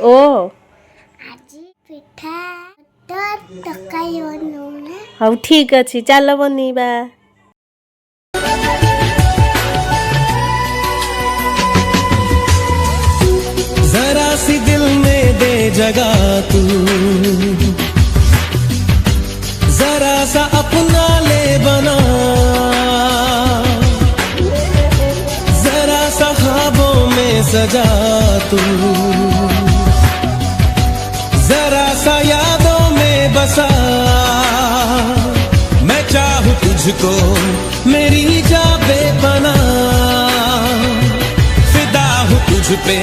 ଓ ଆଜି ପିଠା ତରକାରୀ ବନଉନା। ହଉ ଠିକ୍ ଅଛି, ଚାଲ ବନେଇବା। जरा सी दिल में दे जगह तू, जरा सा अपना ले बना, जरा सा ख्वाबों में सजा तू, जरा सा यादों में बसा। मैं चाहूं तुझको मेरी जा बेपना, फिदा हूं तुझ पे